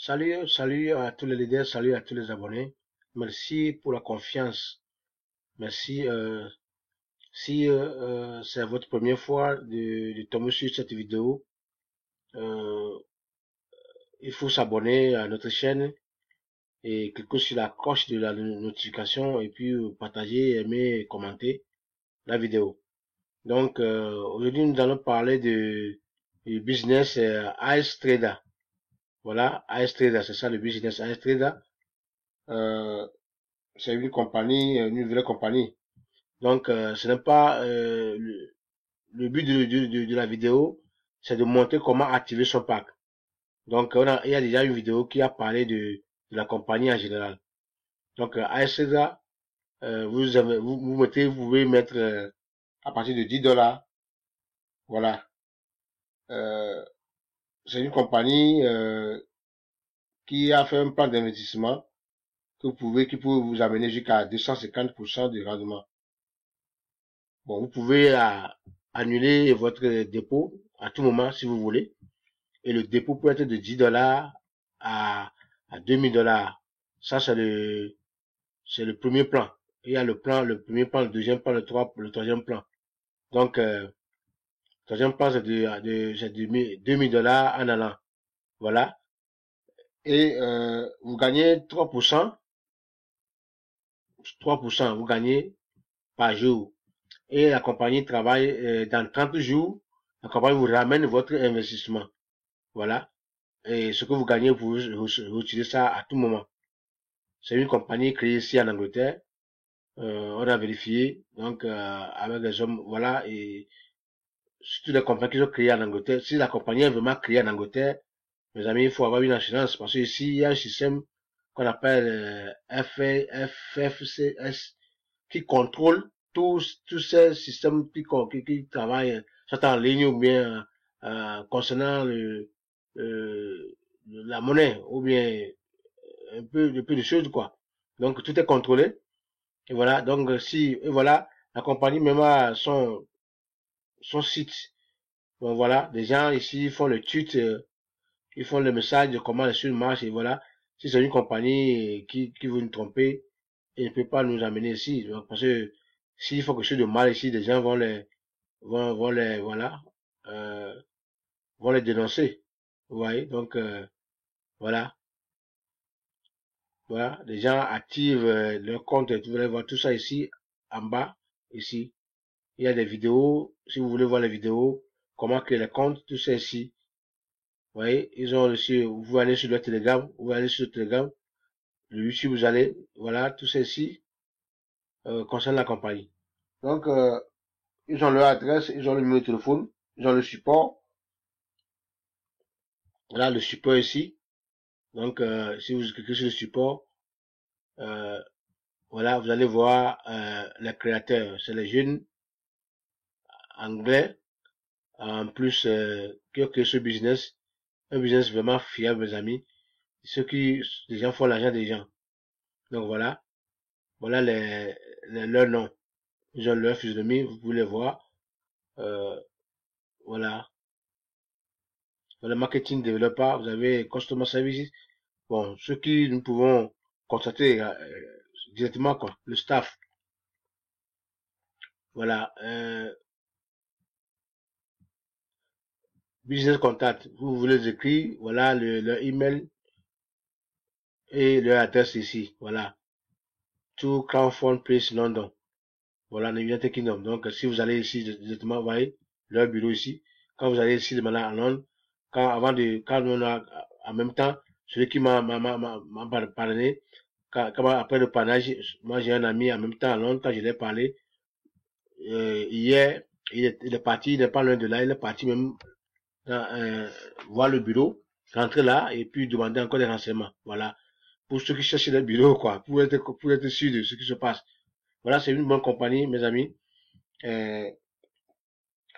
Salut à tous les leaders, salut à tous les abonnés. Merci pour la confiance. Merci. Si c'est votre première fois de tomber sur cette vidéo, euh, il faut s'abonner à notre chaîne et cliquer sur la cloche de la notification et puis partager, aimer et commenter la vidéo. Donc, aujourd'hui, nous allons parler du business AS Trader. Voilà, AS Trader, c'est ça le business AS Trader. Euh, c'est une compagnie, une vraie compagnie. Donc, ce n'est pas le but de la vidéo, c'est de montrer comment activer son pack. Donc, il y a déjà une vidéo qui a parlé de la compagnie en général. Donc, ASCSA, vous pouvez mettre à partir de 10 dollars. Voilà. Euh, c'est une compagnie qui a fait un plan d'investissement qui peut vous amener jusqu'à 250% de rendement. Bon, vous pouvez annuler votre dépôt à tout moment si vous voulez. Et le dépôt peut être de 10 dollars à 2000 dollars. Ça, c'est le premier plan. Il y a le premier plan, le deuxième plan, le troisième plan. Donc, le troisième plan, c'est de 2000 dollars en allant. Voilà. Et, vous gagnez 3%, 3%, vous gagnez par jour. Et la compagnie travaille dans 30 jours. La compagnie vous ramène votre investissement. Voilà. Et ce que vous gagnez, vous utilisez ça à tout moment. C'est une compagnie créée ici en Angleterre. On a vérifié, donc avec des hommes, voilà, et surtout les compagnies qui sont créées en Angleterre. Si la compagnie est vraiment créée en Angleterre, mes amis, il faut avoir une assurance parce que ici, il y a un système qu'on appelle FFCS qui contrôle tous ces systèmes qui travaillent, soit en ligne ou bien concernant la monnaie ou bien un peu de choses, quoi. Donc, tout est contrôlé. Et voilà, donc et voilà, la compagnie même a son site. Bon voilà, des gens ici font le tweet, ils font le message de comment les choses marchent et voilà. Si c'est une compagnie qui veut nous tromper, elle ne peut pas nous amener ici. Donc, parce que s'il faut quelque chose de mal ici, des gens vont les, voilà, euh, vont les dénoncer. Vous voyez, donc voilà, voilà, les gens activent leur compte et vous allez voir tout ça ici, en bas, ici. Il y a des vidéos, si vous voulez voir les vidéos, comment créer les comptes, tout ça ici. Vous voyez, ils ont reçu, vous allez sur le Telegram, vous allez sur le Telegram, le YouTube, vous allez, voilà, tout ça ici, concerne la compagnie. Donc, ils ont leur adresse, ils ont le numéro de téléphone, ils ont le support. Là, le support ici. Donc, si vous cliquez sur le support, euh, voilà, vous allez voir les créateurs. C'est les jeunes anglais, en plus, qui ont créé ce business. Un business vraiment fiable, mes amis. Les gens font l'argent des gens. Donc voilà, voilà leurs noms. Ils ont leur physionomie, vous pouvez les voir. Euh, voilà. Voilà, marketing developer, vous avez customer services. Bon, ceux qui nous pouvons contacter directement, quoi, le staff. Voilà, business contact, vous voulez les écrire, voilà leur email et leur adresse ici. Voilà, to Crownfund Place London. Voilà, United Kingdom. Donc, si vous allez ici directement, vous voyez leur bureau ici. Quand vous allez ici de manière en Londres, quand on a, en même temps, celui qui m'a parlé, après le parrainage, moi j'ai un ami en même temps à Londres, quand je l'ai parlé, hier, il est parti, il n'est pas loin de là, il est parti même voir le bureau, rentrer là et puis demander encore des renseignements. Voilà. Pour ceux qui cherchent le bureau, quoi, pour être sûr de ce qui se passe. Voilà, c'est une bonne compagnie, mes amis. Euh,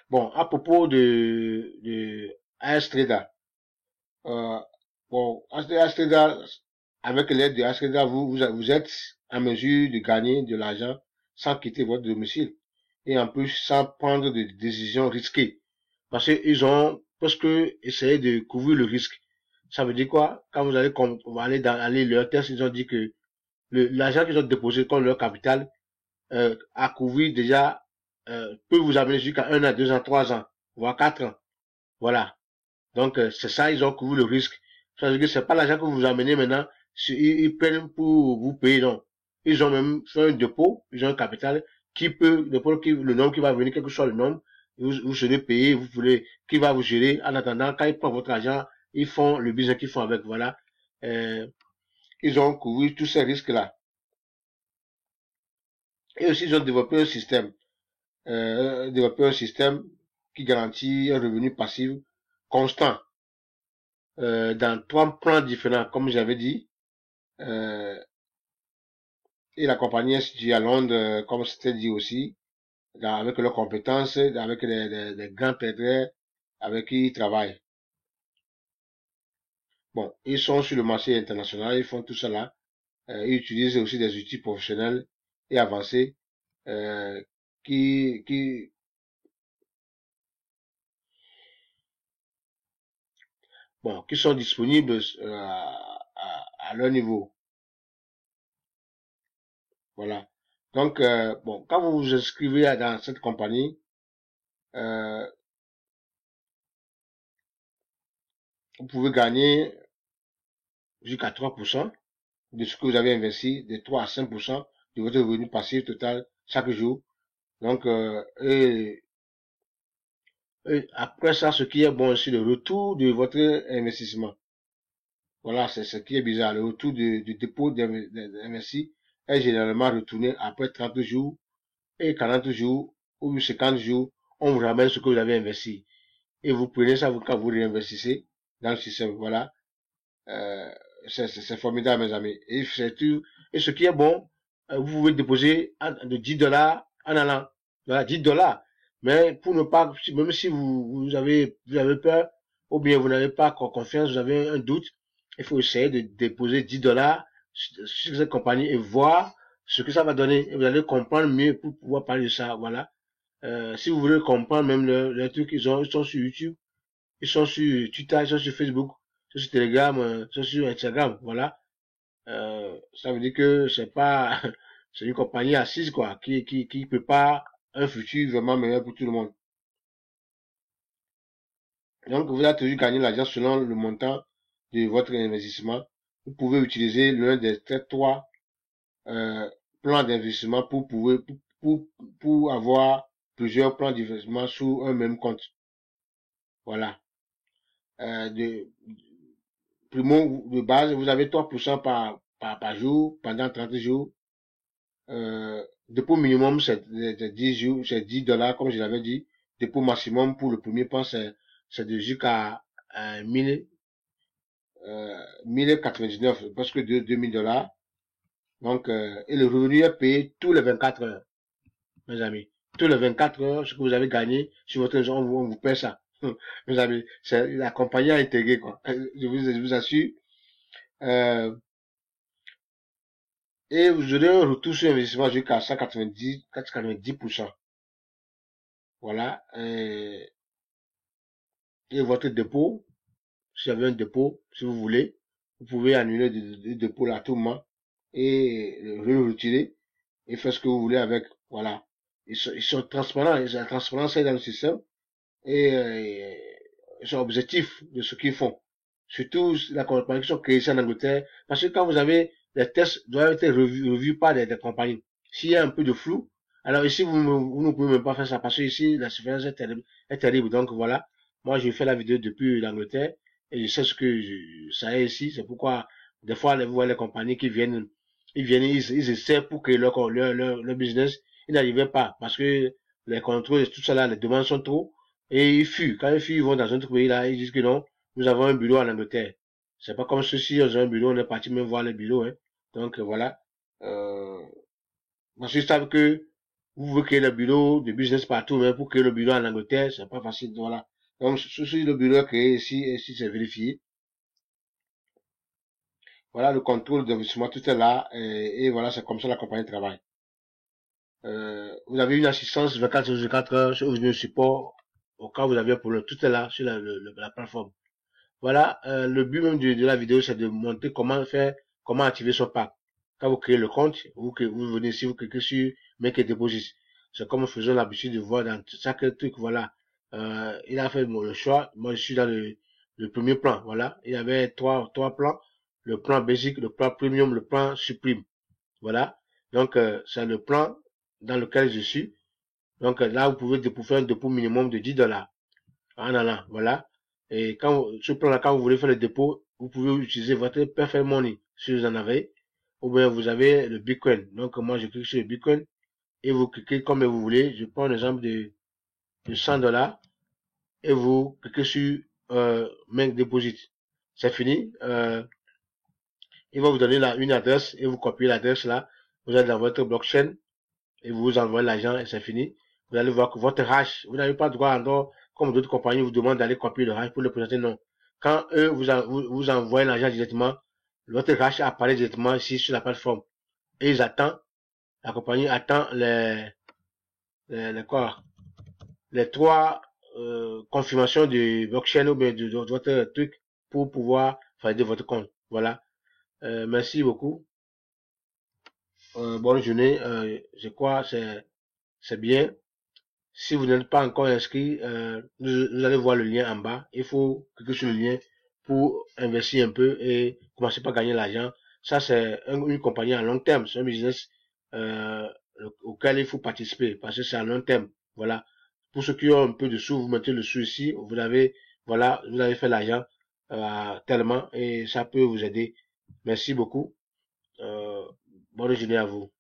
bon, à propos de Astreda, euh, bon, Astreda, avec l'aide de Astreda, vous êtes en mesure de gagner de l'argent sans quitter votre domicile et en plus sans prendre de décisions risquées. Parce qu'ils ont presque essayé de couvrir le risque. Ça veut dire quoi? Quand vous allez, on va aller leur test, ils ont dit que l'argent qu'ils ont déposé comme leur capital à couvrir déjà peut vous amener jusqu'à 1 an, 2 ans, 3 ans, voire 4 ans. Voilà. Donc, c'est ça, ils ont couvert le risque. Ça veut dire que c'est pas l'argent que vous amenez maintenant, ils prennent pour vous payer, non. Ils ont même fait un dépôt, ils ont un capital qui peut, le nombre qui va venir, quel que soit le nombre, vous serez payé, vous voulez, qui va vous gérer. En attendant, quand ils prennent votre argent, ils font le business qu'ils font avec, voilà. Euh, ils ont couvert tous ces risques-là. Et aussi, ils ont développé un système qui garantit un revenu passif constant dans 3 plans différents, comme j'avais dit. Et la compagnie est située à Londres, comme c'était dit aussi, avec leurs compétences, avec les grands intérêts avec qui ils travaillent. Bon, ils sont sur le marché international, ils font tout ça là. Ils utilisent aussi des outils professionnels et avancés euh, qui, qui, bon, qui sont disponibles à leur niveau. Voilà. Donc, bon, quand vous vous inscrivez dans cette compagnie, euh, vous pouvez gagner jusqu'à 3% de ce que vous avez investi, de 3 à 5% de votre revenu passif total chaque jour. Donc, et après ça, ce qui est bon, c'est le retour de votre investissement. Voilà, c'est ce qui est bizarre. Le retour du dépôt d'investi est généralement retourné après 30 jours et 40 jours ou 50 jours. On vous ramène ce que vous avez investi. Et vous prenez ça quand vous réinvestissez dans le système. Voilà. Euh, c'est formidable, mes amis. Et, et ce qui est bon, vous pouvez déposer de 10 dollars en allant. Voilà, 10 dollars. Mais pour ne pas, même si vous avez peur, ou bien vous n'avez pas confiance, vous avez un doute, il faut essayer de déposer 10 dollars sur cette compagnie et voir ce que ça va donner. Et vous allez comprendre mieux pour pouvoir parler de ça. Voilà. Si vous voulez comprendre même le truc, ils sont sur YouTube. Ils sont sur Twitter, ils sont sur Facebook, ils sont sur Telegram, ils sont sur Instagram, voilà. Ça veut dire que c'est pas, c'est une compagnie assise, quoi, qui prépare un futur vraiment meilleur pour tout le monde. Donc, vous allez toujours gagner l'argent selon le montant de votre investissement. Vous pouvez utiliser l'un des trois euh, plans d'investissement pour avoir plusieurs plans d'investissement sous un même compte. Voilà. De, Primo, de base, vous avez 3% par jour pendant 30 jours. Dépôt minimum, c'est 10 jours, c'est 10 dollars, comme je l'avais dit. Dépôt maximum pour le premier plan, c'est de jusqu'à 1099, presque 2000 dollars. Donc, et le revenu est payé tous les 24 heures, mes amis. Tous les 24 heures, ce que vous avez gagné sur votre réseau, on vous paie ça. Mes amis, c'est la compagnie a intégré, quoi. Je vous assure. Euh, Et vous aurez un retour sur investissement jusqu'à 190%. Voilà. Et votre dépôt, si vous avez un dépôt, si vous voulez, vous pouvez annuler le dépôt là à tout moment et le retirer et faire ce que vous voulez avec. Voilà. Ils sont transparents. La transparence est dans le système et ils sont objectifs de ce qu'ils font. Surtout la compagnie qui sont créées ici en Angleterre. Parce que quand vous avez les tests doivent être revus par des compagnies. S'il y a un peu de flou, alors ici vous ne pouvez même pas faire ça parce que ici la surveillance est terrible, est terrible. Donc voilà, moi j'ai fait la vidéo depuis l'Angleterre et je sais ce que ça est ici. C'est pourquoi des fois vous voyez les compagnies qui viennent, ils essaient pour créer leur business. Ils n'arrivaient pas parce que les contrôles et tout ça là, les demandes sont trop. Et ils fuient. Quand ils vont dans un autre pays là, ils disent que non, nous avons un bureau en Angleterre. C'est pas comme ceci, ils ont un bureau, on est parti même voir le bureau, hein. Donc voilà. Euh, Parce qu'ils savent que vous voulez créer le bureau de business partout, mais pour créer le bureau en Angleterre, c'est pas facile, voilà. Donc si le bureau est créé ici, et si c'est vérifié, voilà, le contrôle d'investissement, tout est là, et voilà, c'est comme ça la compagnie travaille. Vous avez une assistance 24 sur 24 heures, sur le support, au cas où vous avez un problème, tout est là sur la plateforme. Voilà, le but même de la vidéo, c'est de montrer comment faire, comment activer son pack. Quand vous créez le compte, vous venez ici, vous cliquez sur Make a Deposit. C'est comme nous faisons l'habitude de voir dans chaque truc, voilà. Il a fait le choix. Moi, je suis dans le premier plan, voilà. Il y avait trois plans. Le plan basic, le plan premium, le plan supreme. Voilà. Donc, c'est le plan dans lequel je suis. Donc, là, vous pouvez faire un dépôt minimum de $10. En allant, voilà. Et ce plan-là, quand vous voulez faire le dépôt, vous pouvez utiliser votre Perfect Money, si vous en avez. Ou bien vous avez le Bitcoin. Donc, moi, je clique sur le Bitcoin et vous cliquez comme vous voulez. Je prends un exemple de $100 et vous cliquez sur Make Deposit. C'est fini. Il va vous donner là une adresse et vous copiez l'adresse là. Vous allez dans votre blockchain et vous envoyez l'argent et c'est fini. Vous allez voir que votre hash, vous n'avez pas droit encore, comme d'autres compagnies vous demandent d'aller copier le hash pour le présenter, non. Quand eux vous envoient l'argent directement, votre hash apparaît directement ici sur la plateforme. Et ils attendent, la compagnie attend quoi, les trois confirmations du blockchain ou bien de votre truc pour pouvoir valider votre compte. Voilà. Merci beaucoup. Bonne journée. Je crois c'est bien. Si vous n'êtes pas encore inscrit, vous allez voir le lien en bas. Il faut cliquer sur le lien pour investir un peu et commencer par gagner l'argent. Ça, c'est une compagnie à long terme. C'est un business euh, auquel il faut participer parce que c'est à long terme. Voilà. Pour ceux qui ont un peu de sous, vous mettez le sou ici. Voilà, vous avez fait l'argent tellement et ça peut vous aider. Merci beaucoup. Bonne journée à vous.